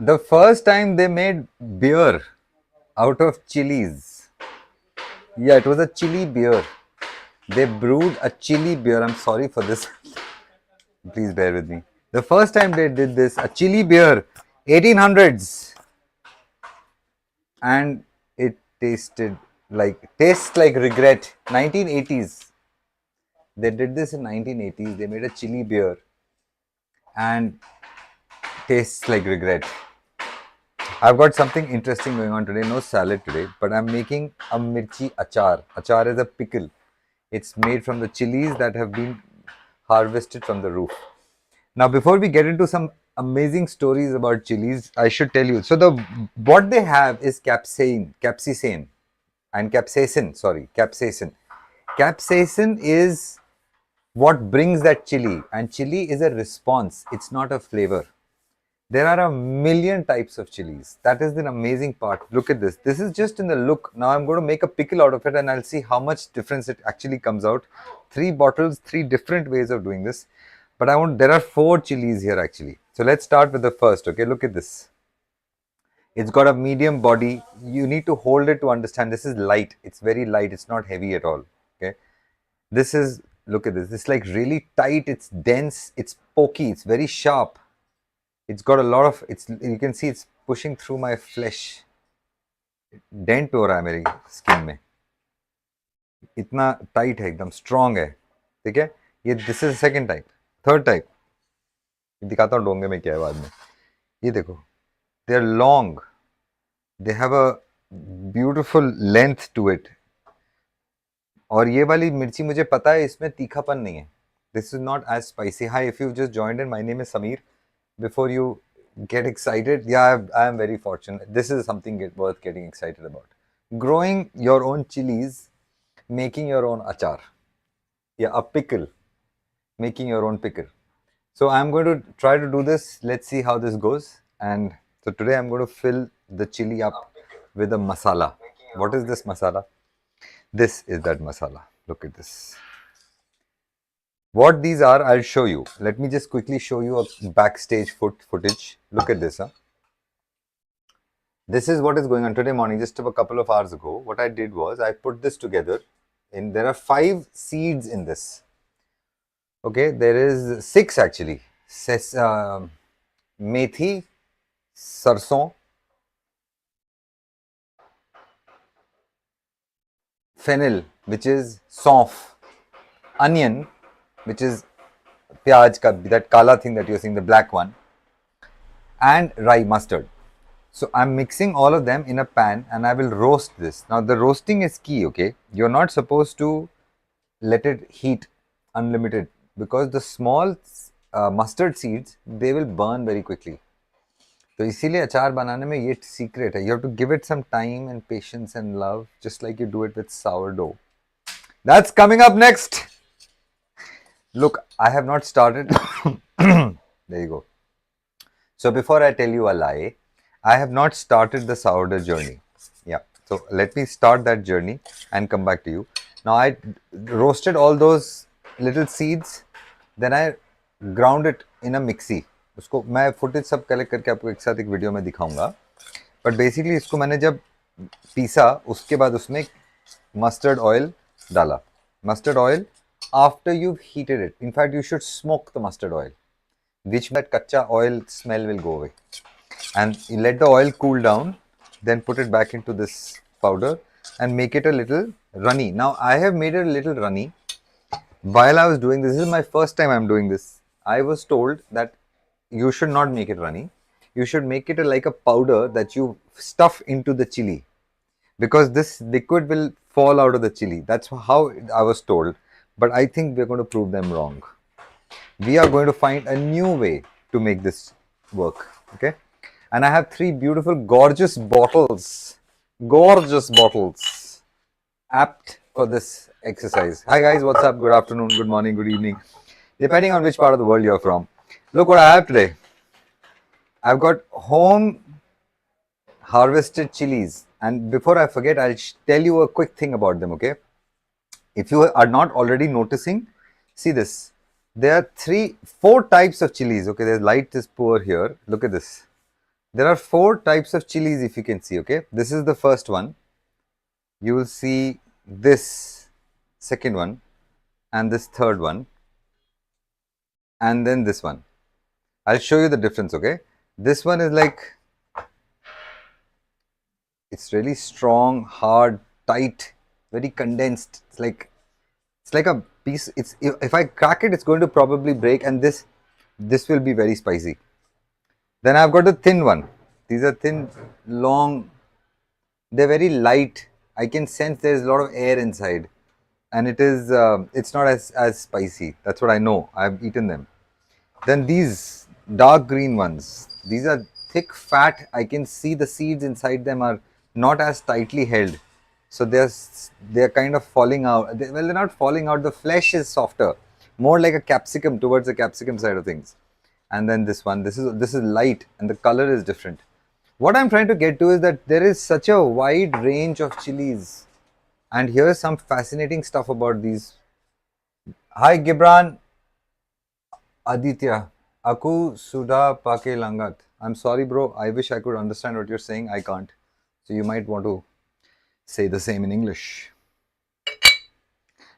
The first time they made beer out of chilies. Yeah, it was a chili beer. They brewed a chili beer. I'm sorry for this. Please bear with me. The first time they did this, a chili beer, 1800s, and it tastes like regret. 1980s. They did this in 1980s. They made a chili beer and tastes like regret. I've got something interesting going on today. No salad today, but I'm making a mirchi achar. Achar is a pickle. It's made from the chilies that have been harvested from the roof. Now, before we get into some amazing stories about chilies, I should tell you. So what they have is capsaicin, and capsaicin. Sorry, capsaicin. Capsaicin is what brings that chili, and chili is a response. It's not a flavor. There are a million types of chilies. That is the amazing part. Look at this. This is just in the look. Now I'm going to make a pickle out of it and I'll see how much difference it actually comes out. 3 bottles, 3 different ways of doing this. But there are 4 chilies here actually. So let's start with the first, okay? Look at this. It's got a medium body. You need to hold it to understand. This is light. It's very light. It's not heavy at all, okay? This is, look at this. This is like really tight. It's dense. It's pokey. It's very sharp. It's got a lot of, you can see it's pushing through my flesh. Dent हो रहा है मेरी skin में, इतना tight है, एकदम strong है, ठीक है. ये this is second type. Third type दिखाता हूँ डोंगे में क्या है बाद में. ये देखो, they are long, they have a beautiful length to it. और ये वाली मिर्ची मुझे पता है इसमें तीखापन नहीं है. This is not as spicy. Hi, if you just joined in, my name is Sameer. Before you get excited, yeah, I am very fortunate. This is something worth getting excited about. Growing your own chilies, making your own achar. Yeah, a pickle. Making your own pickle. So I'm going to try to do this. Let's see how this goes. And so today I'm going to fill the chili up with a masala. What is this masala? This is that masala. Look at this. What these are, I'll show you. Let me just quickly show you a backstage footage. Look at this. This is what is going on today morning, just a couple of hours ago. What I did was I put this together. There are 5 seeds in this. Okay, there is 6 actually. Methi, sarson, fennel, which is saunf, onion, which is pyaj ka, that kala thing that you're seeing, the black one, and rye, mustard. So I'm mixing all of them in a pan and I will roast this. Now the roasting is key, okay? You're not supposed to let it heat unlimited, because the small mustard seeds, they will burn very quickly. तो इसीलिए अचार बनाने में ये secret है. You have to give it some time and patience and love, just like you do it with sourdough. That's coming up next. Look, I have not started. There you go. So before I tell you a lie, I have not started the sourdough journey. Yeah. So let me start that journey and come back to you. Now I roasted all those little seeds. Then I ground it in a mixie. उसको मैं footage सब collect करके आपको एक साथ एक video में दिखाऊंगा. बट बेसिकली इसको मैंने जब पीसा, उसके बाद उसमें मस्टर्ड ऑयल डाला. Mustard oil, after you've heated it, in fact you should smoke the mustard oil, which that kacha oil smell will go away, and you let the oil cool down, then put it back into this powder and make it a little runny. Now I have made it a little runny while I was doing this. This is my first time I'm doing this. I was told that you should not make it runny. You should make it like a powder that you stuff into the chili, because this liquid will fall out of the chili. That's how I was told. But I think we're going to prove them wrong. We are going to find a new way to make this work. Okay. And I have 3 beautiful, gorgeous bottles. Gorgeous bottles. Apt for this exercise. Hi guys, what's up? Good afternoon, good morning, good evening. Depending on which part of the world you're from. Look what I have today. I've got home harvested chilies. And before I forget, I'll tell you a quick thing about them, okay? If you are not already noticing, see this. There are 4 types of chilies. Okay, there's light, there's poor here. Look at this. There are 4 types of chilies if you can see, okay. This is the first one. You will see this second one and this third one and then this one. I'll show you the difference, okay. This one is like, it's really strong, hard, tight, very condensed. It's like a piece. It's if I crack it, it's going to probably break, and this will be very spicy. Then I've got the thin one. These are thin, long. They're very light. I can sense there's a lot of air inside, and it's not as spicy. That's what I know. I've eaten them. Then these dark green ones. These are thick, fat. I can see the seeds inside them are not as tightly held. So they're kind of falling out. Well, they're not falling out. The flesh is softer, more like a capsicum, towards the capsicum side of things. And then this one, this is light, and the color is different. What I'm trying to get to is that there is such a wide range of chilies, and here's some fascinating stuff about these. Hi Gibran, Aditya, Aku Sudha Pake Langat. I'm sorry, bro. I wish I could understand what you're saying. I can't. So you might want to say the same in English.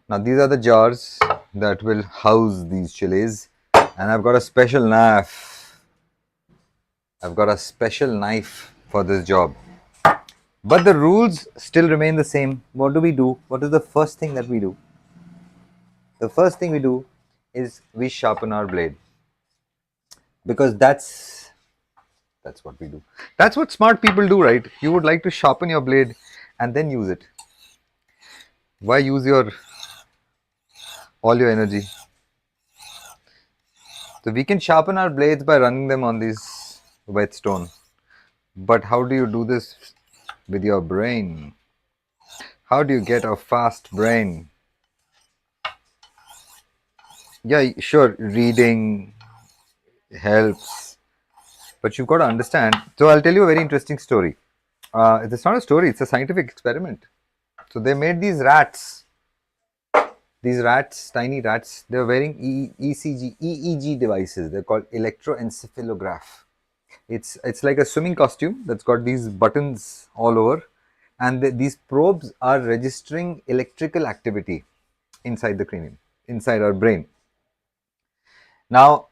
Now these are the jars that will house these chilies, and I've got a special knife. I've got a special knife for this job. But the rules still remain the same. What do we do? What is the first thing that we do? The first thing we do is we sharpen our blade, because that's what we do. That's what smart people do, right? You would like to sharpen your blade and then use it. Why use all your energy? So we can sharpen our blades by running them on these whetstone. But how do you do this with your brain? How do you get a fast brain? Yeah, sure, reading helps, but you've got to understand. So I'll tell you a very interesting story. It's not a story, it's a scientific experiment. So they made these rats, tiny rats. They're wearing EEG devices. They're called electroencephalograph. It's like a swimming costume that's got these buttons all over, and these probes are registering electrical activity inside the cranium, inside our brain. Now,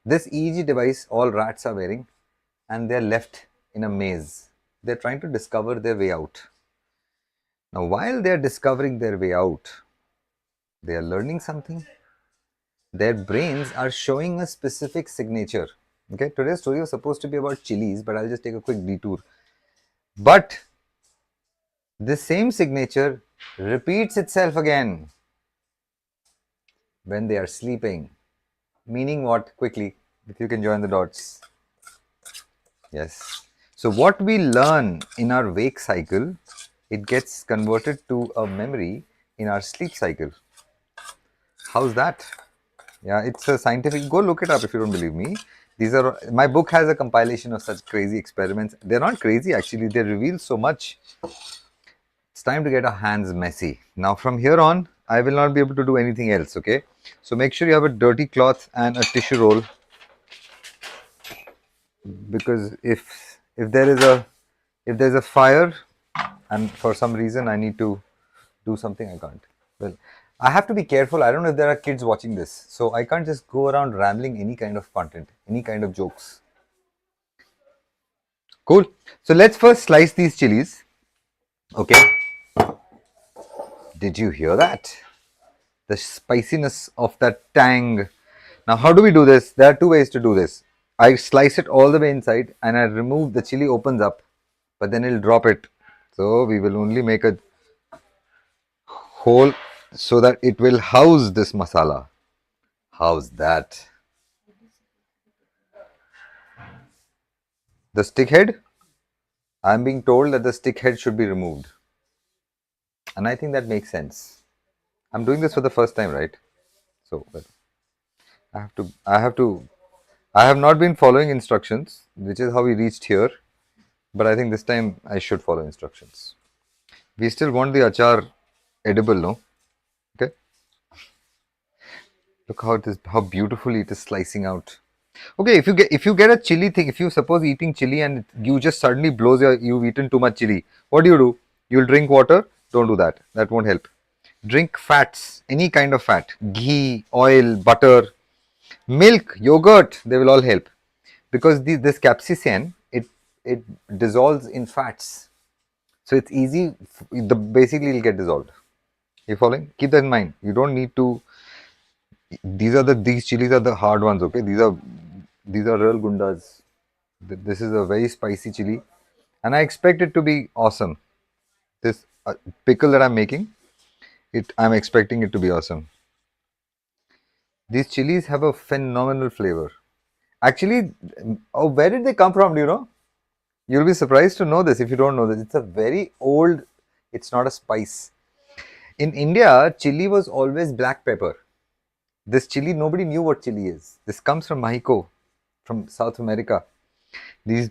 this EEG device all rats are wearing, and they're left in a maze. They're trying to discover their way out. Now, while they're discovering their way out, they are learning something. Their brains are showing a specific signature. Okay, today's story was supposed to be about chilies, but I'll just take a quick detour. But this same signature repeats itself again when they are sleeping. Meaning what? Quickly, if you can join the dots. Yes. So what we learn in our wake cycle, it gets converted to a memory in our sleep cycle. How's that? Yeah, it's a scientific. Go look it up if you don't believe me. My book has a compilation of such crazy experiments. They're not crazy actually. They reveal so much. It's time to get our hands messy. Now from here on, I will not be able to do anything else. Okay. So make sure you have a dirty cloth and a tissue roll, because if there's a fire and for some reason I need to do something, I can't. Well, I have to be careful. I don't know if there are kids watching this, so I can't just go around rambling any kind of content, any kind of jokes. Cool. So let's first slice these chilies. Okay. Did you hear that? The spiciness of that tang. Now, how do we do this? There are 2 ways to do this. I slice it all the way inside and I remove the chili, opens up, but then it'll drop it. So we will only make a hole so that it will house this masala. How's that? The stick head? I'm being told that the stick head should be removed. And I think that makes sense. I'm doing this for the first time, right? So well, I have not been following instructions, which is how we reached here. But I think this time I should follow instructions. We still want the achar edible, no? Okay. Look how beautifully it is slicing out. Okay, if you get a chili thing, if you suppose eating chili and you just suddenly blows you've eaten too much chili, what do? You'll drink water. Don't do that. That won't help. Drink fats, any kind of fat, ghee, oil, butter, milk, yogurt. They will all help because this capsaicin it dissolves in fats, so it's easy. Basically, it'll get dissolved. You following? Keep that in mind. You don't need to. These chilies are the hard ones. Okay, these are real gundas. This is a very spicy chili, and I expect it to be awesome. This pickle that I'm making, I'm expecting it to be awesome. These chilies have a phenomenal flavor. Actually, oh, where did they come from? Do you know? You'll be surprised to know this if you don't know this. It's a very old. It's not a spice. In India, chili was always black pepper. This chili, nobody knew what chili is. This comes from Mexico, from South America. These,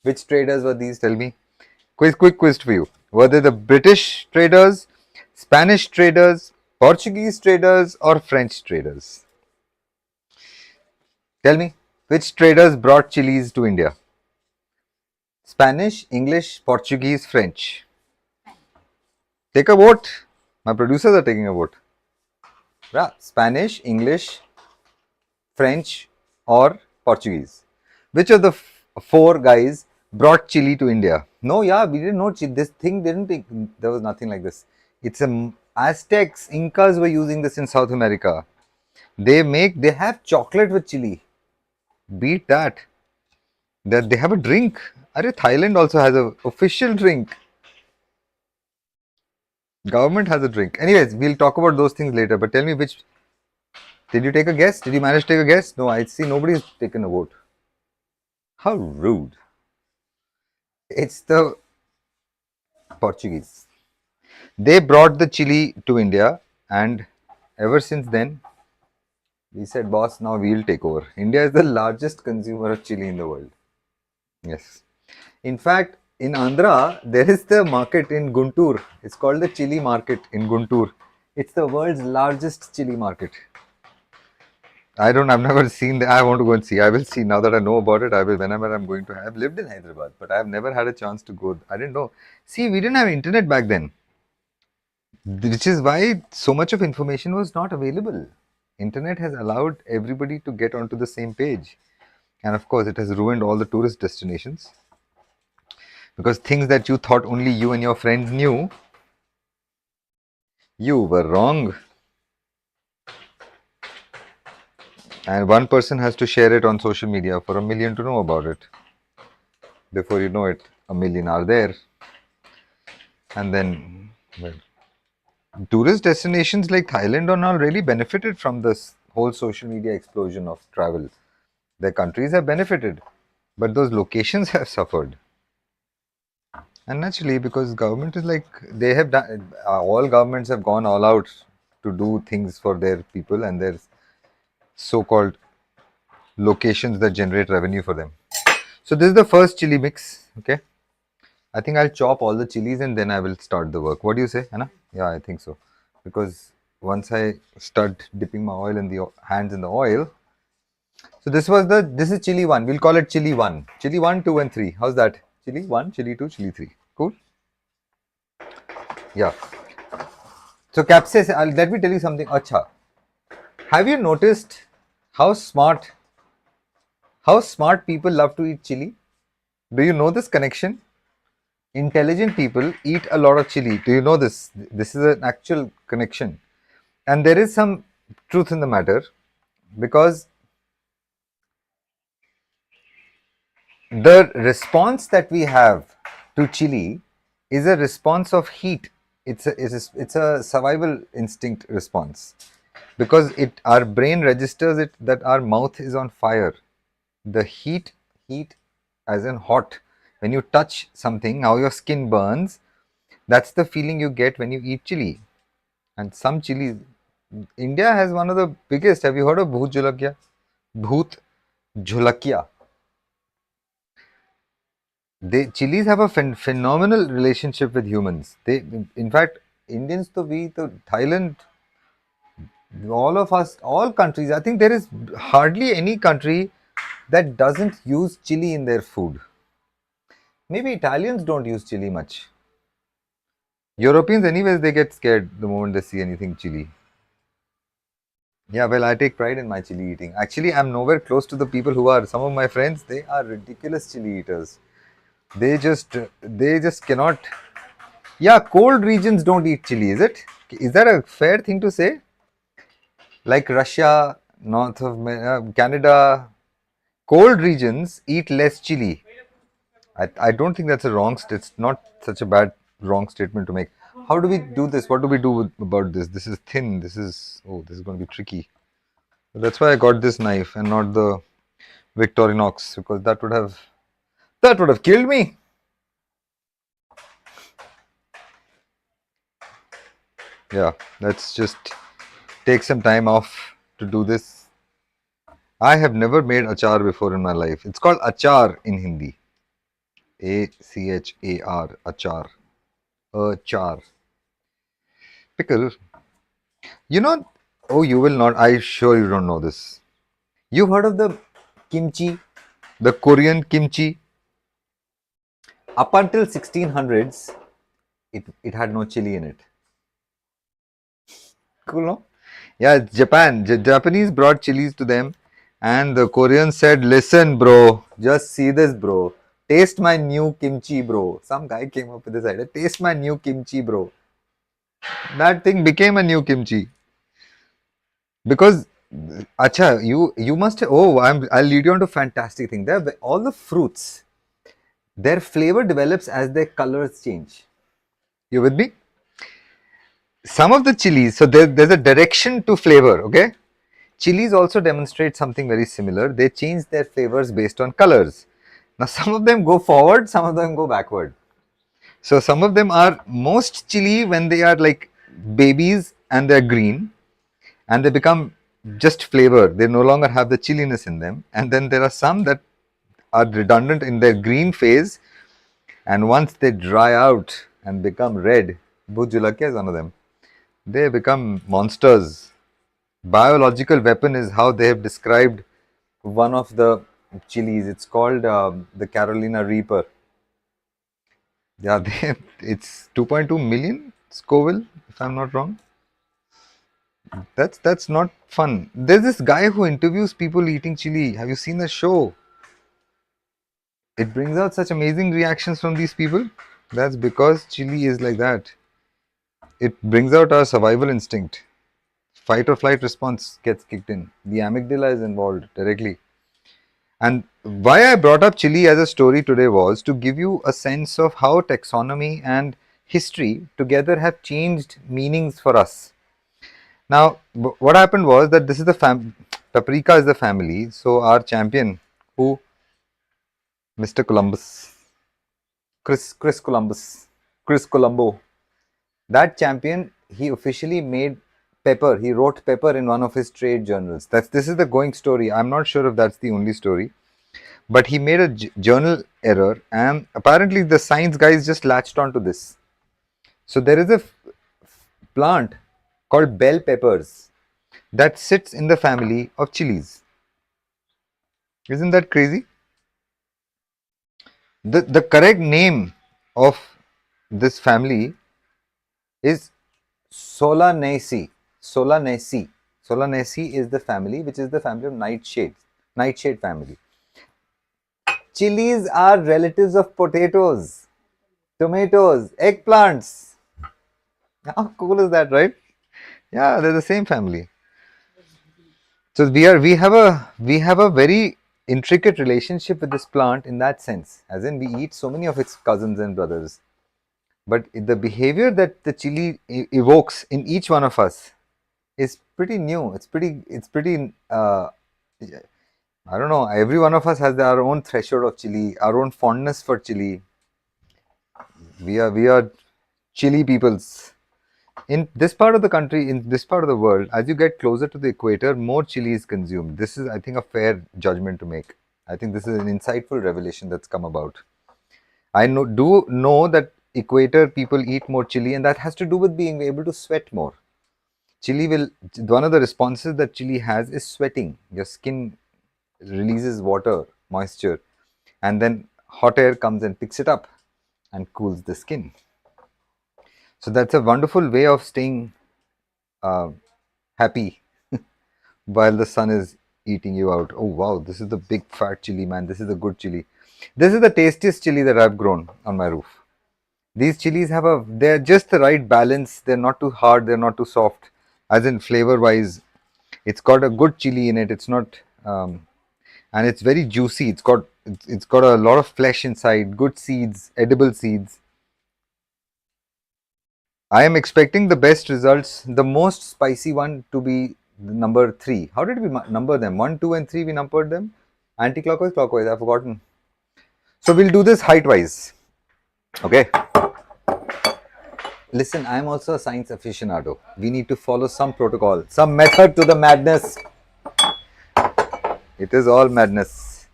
which traders were these? Tell me. Quick quiz for you. Were they the British traders, Spanish traders, Portuguese traders, or French traders? Tell me, which traders brought chilies to India? Spanish, English, Portuguese, French. Take a vote. My producers are taking a vote. Yeah, Spanish, English, French, or Portuguese. Which of the four guys brought chili to India? No, yeah, we didn't know this thing there was nothing like this. It's Aztecs, Incas were using this in South America. They have chocolate with chili. Beat that. They have a drink. Thailand also has a official drink. Government has a drink. Anyways, we'll talk about those things later. But tell me which. Did you take a guess? Did you manage to take a guess? No, I see nobody's taken a vote. How rude. It's the Portuguese. They brought the chili to India, and ever since then, we said, boss, now we'll take over. India is the largest consumer of chili in the world. Yes. In fact, in Andhra, there is the market in Guntur. It's called the chili market in Guntur. It's the world's largest chili market. I've never seen that. I want to go and see. I will see now that I know about it. I will, whenever I'm going to. I've lived in Hyderabad, but I've never had a chance to go. I didn't know. See, we didn't have internet back then, which is why so much of information was not available. Internet has allowed everybody to get onto the same page. And of course, it has ruined all the tourist destinations. Because things that you thought only you and your friends knew, you were wrong. And one person has to share it on social media for a million to know about it. Before you know it, a million are there. And then, well, tourist destinations like Thailand and all really benefited from this whole social media explosion of travel. Their countries have benefited, but those locations have suffered. And naturally, because government is like, they have done, all governments have gone all out to do things for their people and their so-called locations that generate revenue for them. So this is the first chili mix. Okay, I think I'll chop all the chilies and then I will start the work. What do you say, Anna? Yeah, I think so. Because once I start dipping my oil in the hands in the oil. So this is chili 1. We'll call it chili 1. Chili 1, 2 and 3. How's that? Chili 1, chili 2, chili 3. Cool? Yeah. So capsaicin, let me tell you something. Acha. Have you noticed how smart people love to eat chili? Do you know this connection? Intelligent people eat a lot of chili. Do you know this? This is an actual connection. And there is some truth in the matter because the response that we have to chili is a response of heat. It's a survival instinct response because our brain registers it that our mouth is on fire. The heat as in hot. When you touch something, how your skin burns, that's the feeling you get when you eat chili. And some chilies, India has one of the biggest. Have you heard of Bhoot Jhulakya? Bhoot Jhulakya. Chilies have a phenomenal relationship with humans. In fact, Indians to Thailand, All of us, all countries, I think there is hardly any country that doesn't use chili in their food. Maybe Italians don't use chili much. Europeans, anyways, they get scared the moment they see anything chili. Yeah, well, I take pride in my chili eating. Actually, I'm nowhere close to the people who are. Some of my friends, they are ridiculous chili eaters. They just cannot. Yeah, cold regions don't eat chili, is it? Is that a fair thing to say? Like Russia, north of Canada, cold regions eat less chili. I don't think that's a wrong. It's not such a bad wrong statement to make. How do we do this? What do we do about this? This is thin. This is going to be tricky. That's why I got this knife and not the Victorinox, because that would have killed me. Yeah, let's just take some time off to do this. I have never made achar before in my life. It's called achar in Hindi. Achar, achar, achar. Pickle. You know, oh, you will not. I sure you don't know this. You've heard of the kimchi, the Korean kimchi? Up until 1600s, it had no chili in it. Cool, no? Yeah, Japan. Japanese brought chilies to them, and the Koreans said, "Listen, bro, just see this, bro. Taste my new kimchi, bro." Some guy came up with this idea. Taste my new kimchi, bro. That thing became a new kimchi because, acha, you must. Oh, I'll lead you on to fantastic thing. There, all the fruits, their flavor develops as their colors change. You with me? Some of the chilies, so there's a direction to flavor. Okay. Chilies also demonstrate something very similar. They change their flavors based on colors. Now, some of them go forward, some of them go backward. So, some of them are most chili when they are like babies and they're green and they become just flavor. They no longer have the chilliness in them. And then there are some that are redundant in their green phase. And once they dry out and become red, Bhut Julakya is one of them, they become monsters. Biological weapon is how they have described one of the chilies. It's called the Carolina Reaper. Yeah, it's 2.2 million Scoville, if I'm not wrong. That's not fun. There's this guy who interviews people eating chili. Have you seen the show? It brings out such amazing reactions from these people. That's because chili is like that. It brings out our survival instinct. Fight or flight response gets kicked in. The amygdala is involved directly. And why I brought up chili as a story today was to give you a sense of how taxonomy and history together have changed meanings for us. Now, what happened was that this is the paprika is the family. So our champion, who Mr. Columbus, Chris Columbus, Chris Colombo, that champion, he officially made pepper. He wrote pepper in one of his trade journals. This is the going story. I'm not sure if that's the only story. But he made a journal error, and apparently the science guys just latched onto this. So there is a plant called bell peppers that sits in the family of chilies. Isn't that crazy? The correct name of this family is Solanaceae. Solanaceae. Solanaceae is the family which is the family of nightshades. Nightshade family. Chilies are relatives of potatoes, tomatoes, eggplants. How cool is that, right? Yeah, they're the same family. So we have a very intricate relationship with this plant in that sense, as in we eat so many of its cousins and brothers. But the behavior that the chili evokes in each one of us is pretty new. It's pretty. I don't know. Every one of us has our own threshold of chili, our own fondness for chili. We are chili peoples. In this part of the country, in this part of the world, as you get closer to the equator, more chili is consumed. This is, I think, a fair judgment to make. I think this is an insightful revelation that's come about. I do know that equator people eat more chili, and that has to do with being able to sweat more. one of the responses that chili has is sweating. Your skin releases water, moisture, and then hot air comes and picks it up and cools the skin. So that's a wonderful way of staying happy while the sun is eating you out. Oh wow, this is the big fat chili, man. This is a good chili. This is the tastiest chili that I've grown on my roof. These chilies they're just the right balance. They're not too hard, they're not too soft. As in flavor wise, it's got a good chili in it. It's not, and it's very juicy. It's got a lot of flesh inside, good seeds, edible seeds. I am expecting the best results. The most spicy one to be number 3. How did we number them? 1, 2, and 3. We numbered them. Anti-clockwise, clockwise. I've forgotten. So we'll do this height-wise. Okay. Listen, I'm also a science aficionado. We need to follow some protocol, some method to the madness. It is all madness.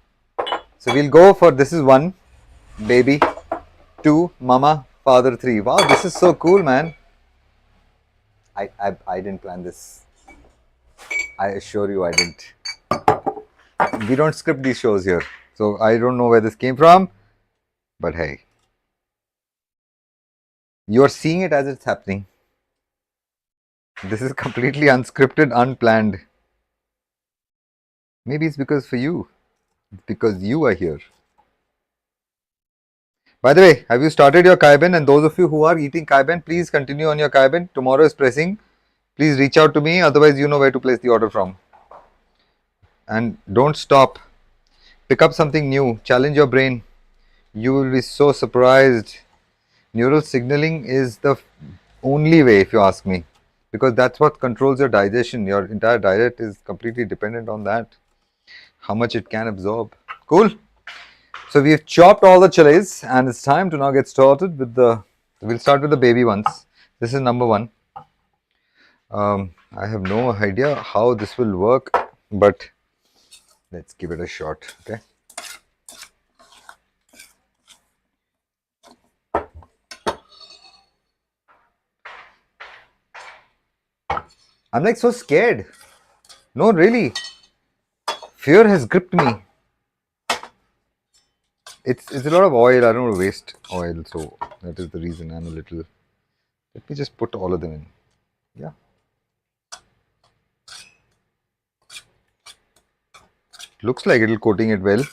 So we'll go for this is 1, baby, 2, mama, father, 3. Wow, this is so cool, man. I didn't plan this. I assure you I didn't. We don't script these shows here. So I don't know where this came from. But hey. You're seeing it as it's happening. This is completely unscripted, unplanned. Maybe it's because for you. It's because you are here. By the way, have you started your kaiben? And those of you who are eating kaiben, please continue on your kaiben. Tomorrow is pressing. Please reach out to me. Otherwise, you know where to place the order from. And don't stop. Pick up something new. Challenge your brain. You will be so surprised. Neural signaling is the only way, if you ask me, because that's what controls your digestion. Your entire diet is completely dependent on that, how much it can absorb. Cool. So we've chopped all the chilies and it's time to now get started with we'll start with the baby ones. This is number 1. I have no idea how this will work, but let's give it a shot. Okay. I'm like so scared. No, really. Fear has gripped me. It's a lot of oil. I don't want to waste oil, so that is the reason I'm a little. Let me just put all of them in. Yeah. Looks like it'll coating it well.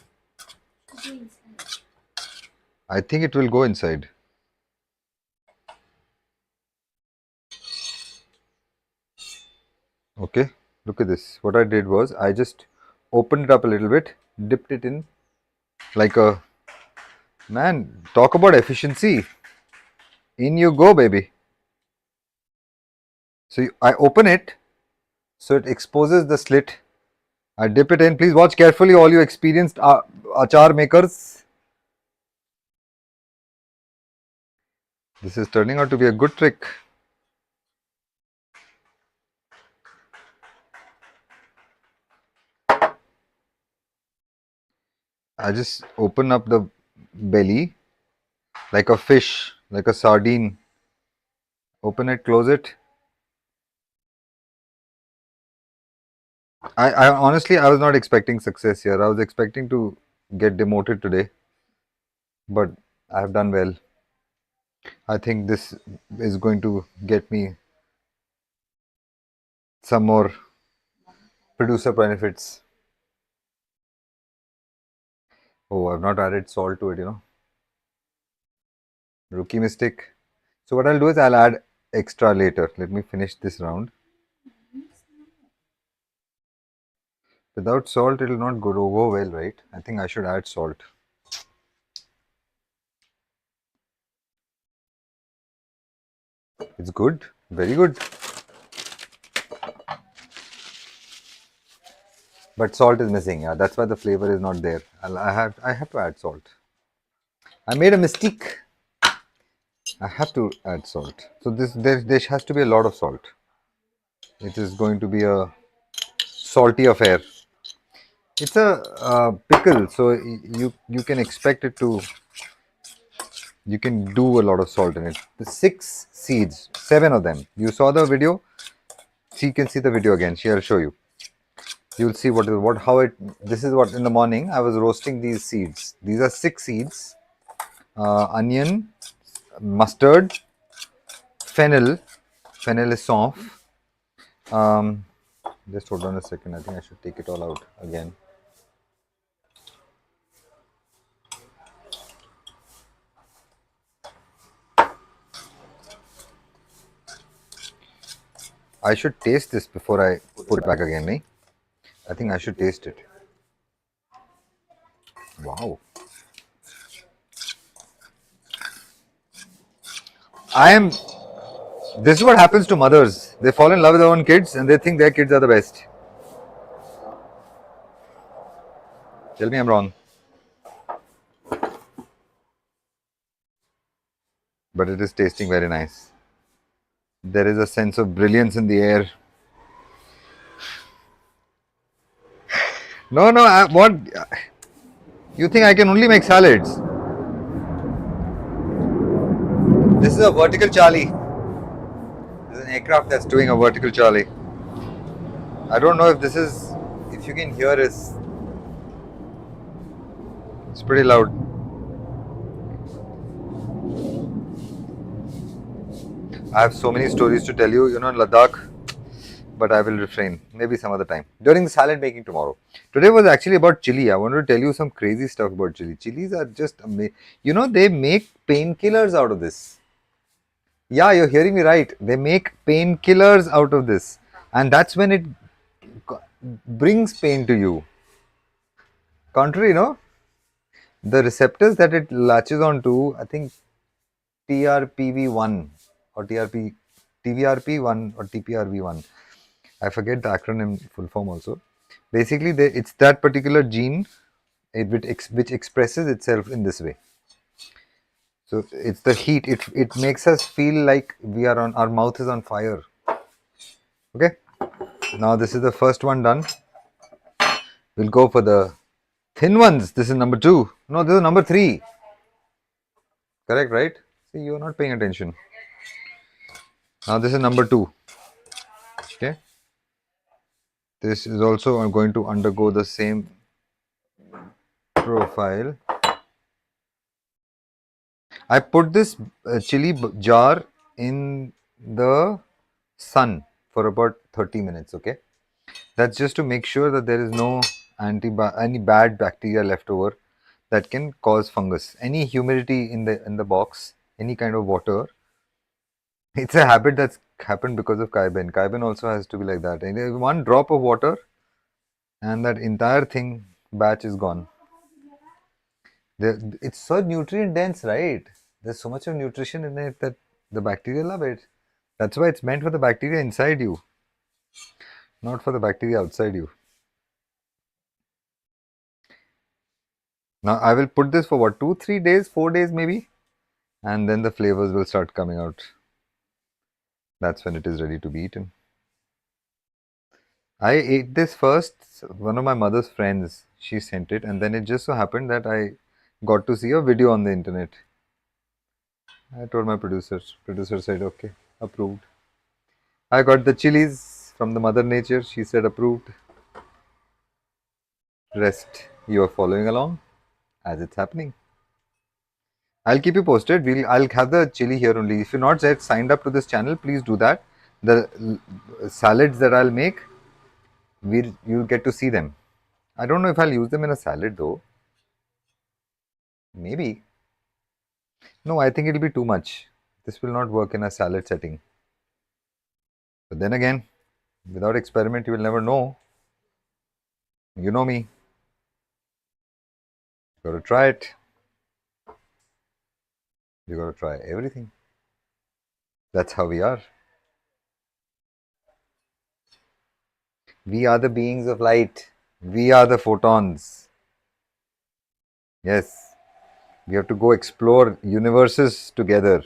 I think it will go inside. Okay, look at this. What I did was I just opened it up a little bit, dipped it in like a man. Talk about efficiency. In you go, baby. So I open it so it exposes the slit. I dip it in. Please watch carefully, all you experienced achar makers. This is turning out to be a good trick. I just open up the belly like a fish, like a sardine. Open it, close it. I honestly, I was not expecting success here. I was expecting to get demoted today, but I have done well. I think this is going to get me some more producer benefits. Oh, I've not added salt to it, Rookie mistake. So what I'll do is I'll add extra later. Let me finish this round. Without salt, it will not go well, right? I think I should add salt. It's good, very good. But salt is missing. Yeah, that's why the flavor is not there. I have to add salt. I made a mistake. I have to add salt. So there has to be a lot of salt. It is going to be a salty affair. It's a pickle, so you can expect it to. You can do a lot of salt in it. The 6 seeds, 7 of them. You saw the video. She can see the video again. She'll show you. You'll see how it. This is what in the morning I was roasting these seeds. These are 6 seeds: onion, mustard, fennel. Fennel is soft. Um, just hold on a second. I think I should take it all out again. I should taste this before I put it back again, eh? I think I should taste it. Wow. This is what happens to mothers. They fall in love with their own kids and they think their kids are the best. Tell me I'm wrong. But it is tasting very nice. There is a sense of brilliance in the air. No, what? You think I can only make salads? This is a vertical Charlie. This is an aircraft that's doing a vertical Charlie. I don't know if you can hear it. It's pretty loud. I have so many stories to tell you, in Ladakh, but I will refrain. Maybe some other time. During the salad making tomorrow. Today was actually about chili. I wanted to tell you some crazy stuff about chili. Chilies are just amazing. They make painkillers out of this. Yeah, you're hearing me right. They make painkillers out of this. And that's when it brings pain to you. Contrary, the receptors that it latches onto, I think TRPV1 or TVRP1 or TPRV1. I forget the acronym full form also. Basically, it's that particular gene which expresses itself in this way. So it's the heat. It makes us feel like our mouth is on fire. Okay. Now this is the first one done. We'll go for the thin ones. This is number 2. No, this is number 3. Correct, right? See, you're not paying attention. Now this is number 2. Okay. This is also going to undergo the same profile. I put this chili jar in the sun for about 30 minutes. Okay. That's just to make sure that there is no any bad bacteria left over that can cause fungus. Any humidity in the box, any kind of water. It's a habit that's happened because of Kaiben. Kaiben also has to be like that. And one drop of water and that entire batch is gone. It's so nutrient dense, right? There's so much of nutrition in it that the bacteria love it. That's why it's meant for the bacteria inside you, not for the bacteria outside you. Now I will put this for what, 2-3 days, 4 days maybe, and then the flavors will start coming out. That's when it is ready to be eaten. I ate this first. One of my mother's friends, she sent it, and then it just so happened that I got to see a video on the internet. I told my producer. Producer said, okay, approved. I got the chilies from the Mother Nature. She said approved. Rest, you are following along as it's happening. I'll keep you posted. I'll have the chili here only. If you're not yet signed up to this channel, please do that. The salads that I'll make, you'll get to see them. I don't know if I'll use them in a salad though. Maybe. No, I think it'll be too much. This will not work in a salad setting. But then again, without experiment, you will never know. You know me. You got to try it. You got to try everything. That's how we are. We are the beings of light. We are the photons. Yes. We have to go explore universes together.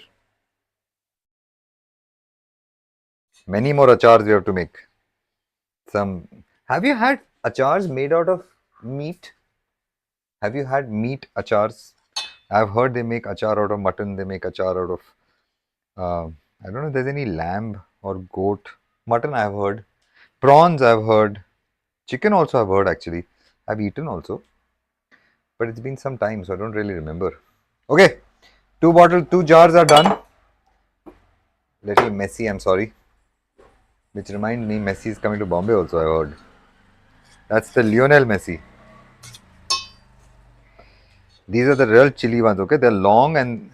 Many more achars we have to make. Have you had achars made out of meat? Have you had meat achars? I've heard they make achar out of mutton. They make achar out of, I don't know if there's any lamb or goat. Mutton I've heard. Prawns I've heard. Chicken also I've heard actually. I've eaten also. But it's been some time, so I don't really remember. Okay, two jars are done. Little messy, I'm sorry. Which reminds me, Messi is coming to Bombay also, I heard. That's the Lionel Messi. These are the real chili ones, okay? They're long and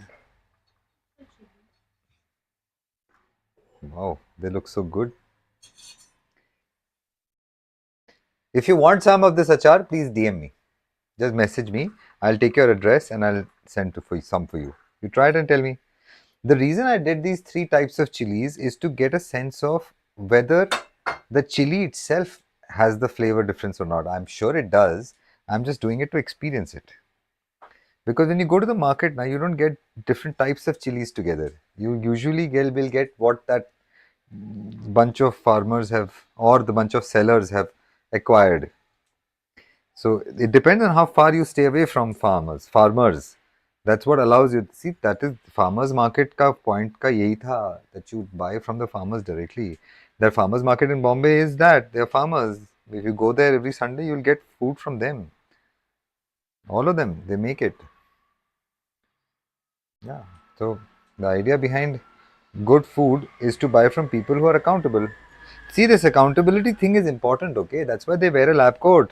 wow, they look so good. If you want some of this achar, please DM me. Just message me. I'll take your address and I'll send some for you. You try it and tell me. The reason I did these three types of chilies is to get a sense of whether the chili itself has the flavor difference or not. I'm sure it does. I'm just doing it to experience it. Because when you go to the market now, you don't get different types of chilies together. You usually will get what that bunch of farmers have or the bunch of sellers have acquired. So it depends on how far you stay away from farmers. That's what allows you. See, that is farmers market का point का यही था that you buy from the farmers directly. The farmers market in Bombay is that they're farmers. If you go there every Sunday, you'll get food from them. All of them, they make it. Yeah. So the idea behind good food is to buy from people who are accountable. See, this accountability thing is important, okay? That's why they wear a lab coat.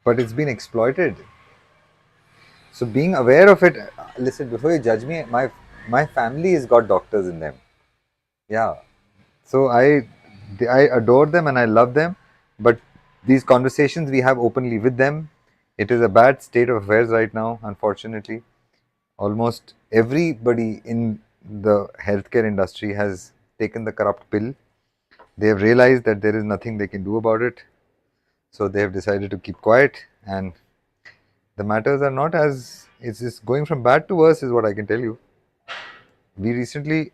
But it's been exploited. So being aware of it, listen, before you judge me, my family has got doctors in them. Yeah. So I adore them and I love them, but these conversations we have openly with them. It is a bad state of affairs right now, unfortunately. Almost everybody in the healthcare industry has taken the corrupt pill. They have realized that there is nothing they can do about it. So they have decided to keep quiet, and the matters are not as it's just going from bad to worse, is what I can tell you.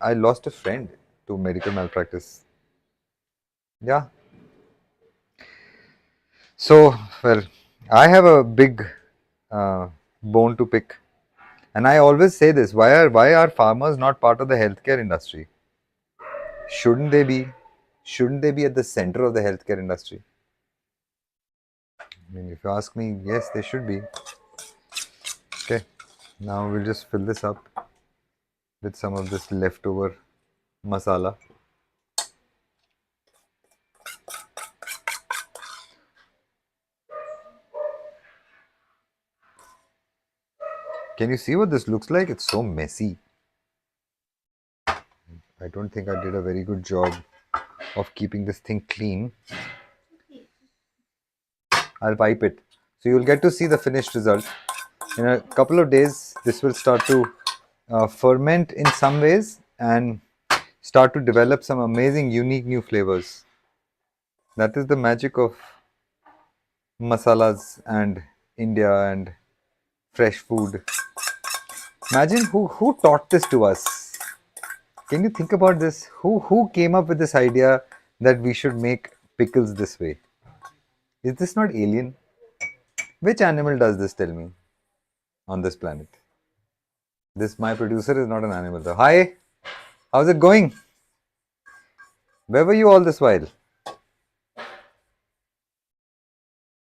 I lost a friend to medical malpractice. Yeah. So, well, I have a big bone to pick. And I always say this, why are farmers not part of the healthcare industry? Shouldn't they be? Shouldn't they be at the center of the healthcare industry? I mean, if you ask me, yes, they should be. Okay, now we'll just fill this up with some of this leftover masala. Can you see what this looks like? It's so messy. I don't think I did a very good job of keeping this thing clean. I'll pipe it. So you'll get to see the finished result. In a couple of days, this will start to ferment in some ways and start to develop some amazing, unique new flavors. That is the magic of masalas and India and fresh food. Imagine who taught this to us. Can you think about this? Who came up with this idea that we should make pickles this way? Is this not alien? Which animal does this, tell me, on this planet? This, my producer, is not an animal though. Hi, how's it going? Where were you all this while?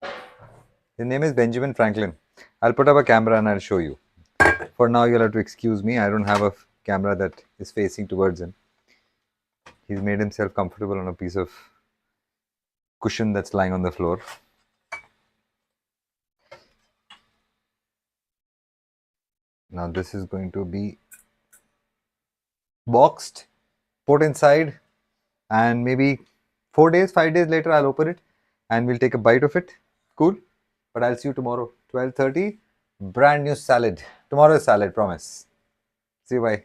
His name is Benjamin Franklin. I'll put up a camera and I'll show you. For now, you'll have to excuse me. I don't have a camera that is facing towards him. He's made himself comfortable on a piece of cushion that's lying on the floor. Now this is going to be boxed, put inside, and maybe 5 days later I'll open it and we'll take a bite of it. Cool? But I'll see you tomorrow, 12:30. Brand new salad. Tomorrow's salad, promise. See you, bye.